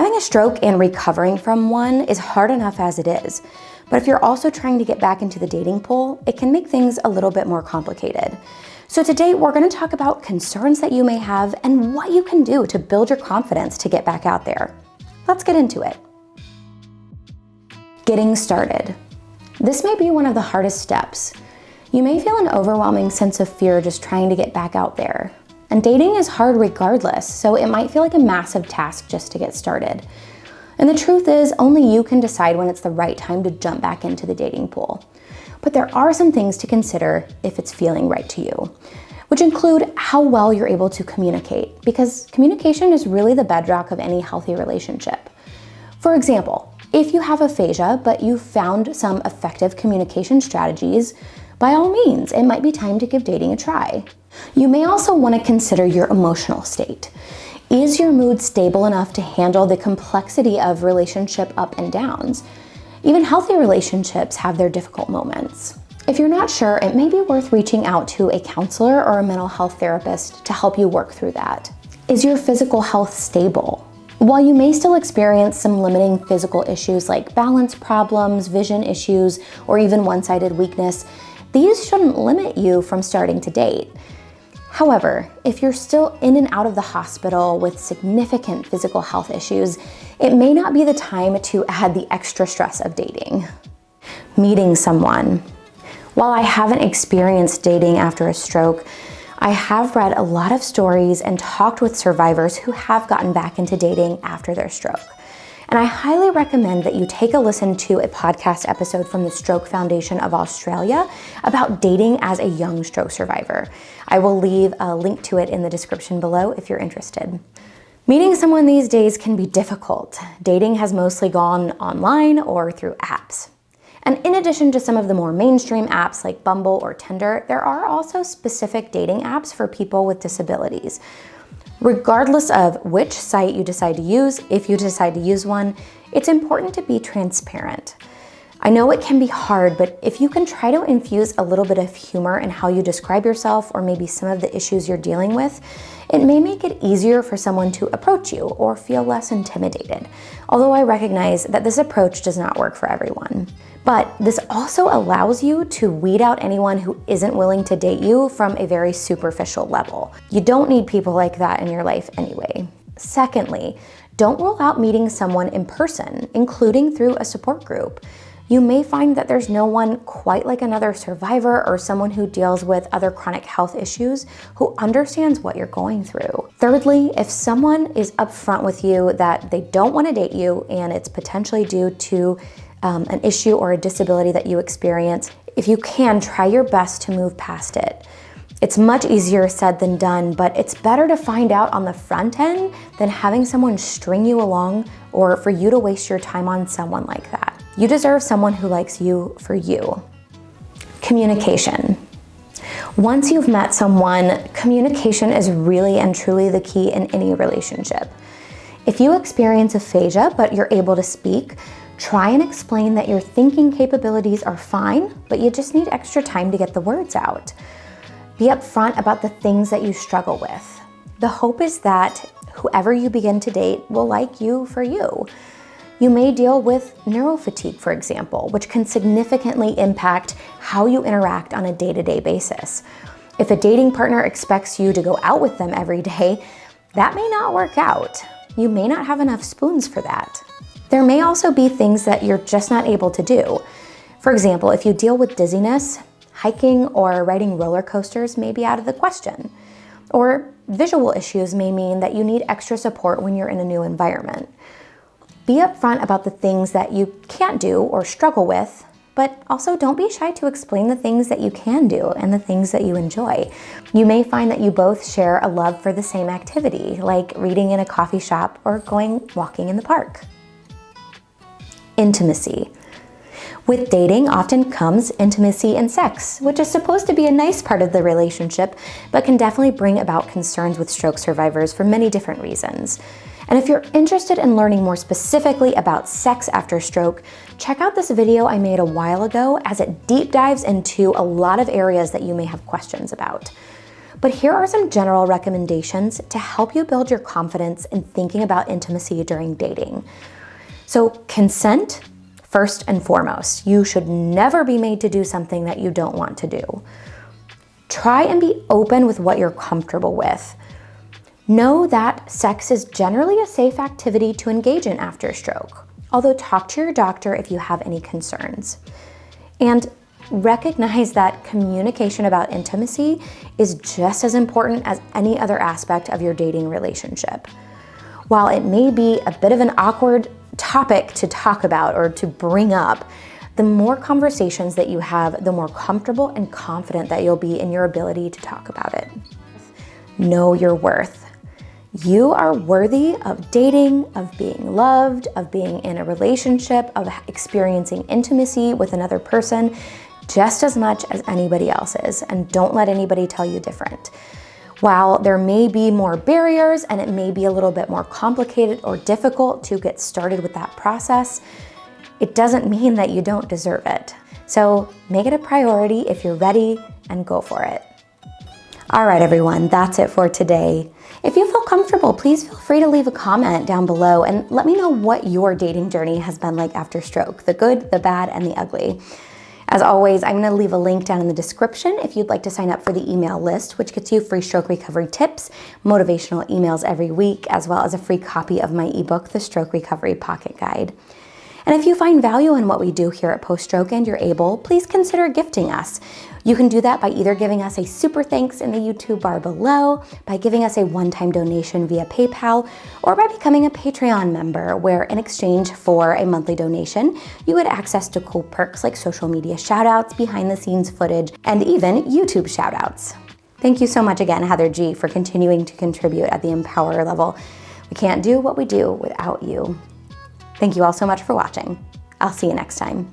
Having a stroke and recovering from one is hard enough as it is, but if you're also trying to get back into the dating pool, it can make things a little bit more complicated. So today we're going to talk about concerns that you may have and what you can do to build your confidence to get back out there. Let's get into it. Getting started. This may be one of the hardest steps. You may feel an overwhelming sense of fear just trying to get back out there. And dating is hard regardless, so it might feel like a massive task just to get started. And the truth is, only you can decide when it's the right time to jump back into the dating pool. But there are some things to consider if it's feeling right to you, which include how well you're able to communicate, because communication is really the bedrock of any healthy relationship. For example, if you have aphasia, but you've found some effective communication strategies, by all means, it might be time to give dating a try. You may also want to consider your emotional state. Is your mood stable enough to handle the complexity of relationship up and downs? Even healthy relationships have their difficult moments. If you're not sure, it may be worth reaching out to a counselor or a mental health therapist to help you work through that. Is your physical health stable? While you may still experience some limiting physical issues like balance problems, vision issues, or even one-sided weakness, these shouldn't limit you from starting to date. However, if you're still in and out of the hospital with significant physical health issues, it may not be the time to add the extra stress of dating. Meeting someone. While I haven't experienced dating after a stroke, I have read a lot of stories and talked with survivors who have gotten back into dating after their stroke. And I highly recommend that you take a listen to a podcast episode from the Stroke Foundation of Australia about dating as a young stroke survivor. I will leave a link to it in the description below if you're interested. Meeting someone these days can be difficult. Dating has mostly gone online or through apps. And in addition to some of the more mainstream apps like Bumble or Tinder, there are also specific dating apps for people with disabilities. Regardless of which site you decide to use, if you decide to use one, it's important to be transparent. I know it can be hard, but if you can try to infuse a little bit of humor in how you describe yourself or maybe some of the issues you're dealing with, it may make it easier for someone to approach you or feel less intimidated. Although I recognize that this approach does not work for everyone. But this also allows you to weed out anyone who isn't willing to date you from a very superficial level. You don't need people like that in your life anyway. Secondly, don't rule out meeting someone in person, including through a support group. You may find that there's no one quite like another survivor or someone who deals with other chronic health issues who understands what you're going through. Thirdly, if someone is upfront with you that they don't want to date you and it's potentially due to an issue or a disability that you experience, if you can, try your best to move past it. It's much easier said than done, but it's better to find out on the front end than having someone string you along or for you to waste your time on someone like that. You deserve someone who likes you for you. Communication. Once you've met someone, communication is really and truly the key in any relationship. If you experience aphasia but you're able to speak, try and explain that your thinking capabilities are fine, but you just need extra time to get the words out. Be upfront about the things that you struggle with. The hope is that whoever you begin to date will like you for you. You may deal with neurofatigue, for example, which can significantly impact how you interact on a day-to-day basis. If a dating partner expects you to go out with them every day, that may not work out. You may not have enough spoons for that. There may also be things that you're just not able to do. For example, if you deal with dizziness, hiking or riding roller coasters may be out of the question. Or visual issues may mean that you need extra support when you're in a new environment. Be upfront about the things that you can't do or struggle with, but also don't be shy to explain the things that you can do and the things that you enjoy. You may find that you both share a love for the same activity, like reading in a coffee shop or going walking in the park. Intimacy. With dating often comes intimacy and sex, which is supposed to be a nice part of the relationship, but can definitely bring about concerns with stroke survivors for many different reasons. And if you're interested in learning more specifically about sex after stroke, check out this video I made a while ago as it deep dives into a lot of areas that you may have questions about. But here are some general recommendations to help you build your confidence in thinking about intimacy during dating. So consent, first and foremost. You should never be made to do something that you don't want to do. Try and be open with what you're comfortable with. Know that sex is generally a safe activity to engage in after a stroke, although talk to your doctor if you have any concerns. And recognize that communication about intimacy is just as important as any other aspect of your dating relationship. While it may be a bit of an awkward topic to talk about or to bring up, the more conversations that you have, the more comfortable and confident that you'll be in your ability to talk about it. Know your worth. You are worthy of dating, of being loved, of being in a relationship, of experiencing intimacy with another person just as much as anybody else is, and don't let anybody tell you different. While there may be more barriers and it may be a little bit more complicated or difficult to get started with that process, it doesn't mean that you don't deserve it. So make it a priority if you're ready and go for it. All right, everyone, that's it for today. If you feel comfortable, please feel free to leave a comment down below and let me know what your dating journey has been like after stroke, the good, the bad, and the ugly. As always, I'm gonna leave a link down in the description if you'd like to sign up for the email list, which gets you free stroke recovery tips, motivational emails every week, as well as a free copy of my ebook, The Stroke Recovery Pocket Guide. And if you find value in what we do here at Post Stroke and you're able, please consider gifting us. You can do that by either giving us a super thanks in the YouTube bar below, by giving us a one-time donation via PayPal, or by becoming a Patreon member, where in exchange for a monthly donation, you get access to cool perks like social media shoutouts, behind the scenes footage, and even YouTube shoutouts. Thank you so much again, Heather G, for continuing to contribute at the Empower level. We can't do what we do without you. Thank you all so much for watching. I'll see you next time.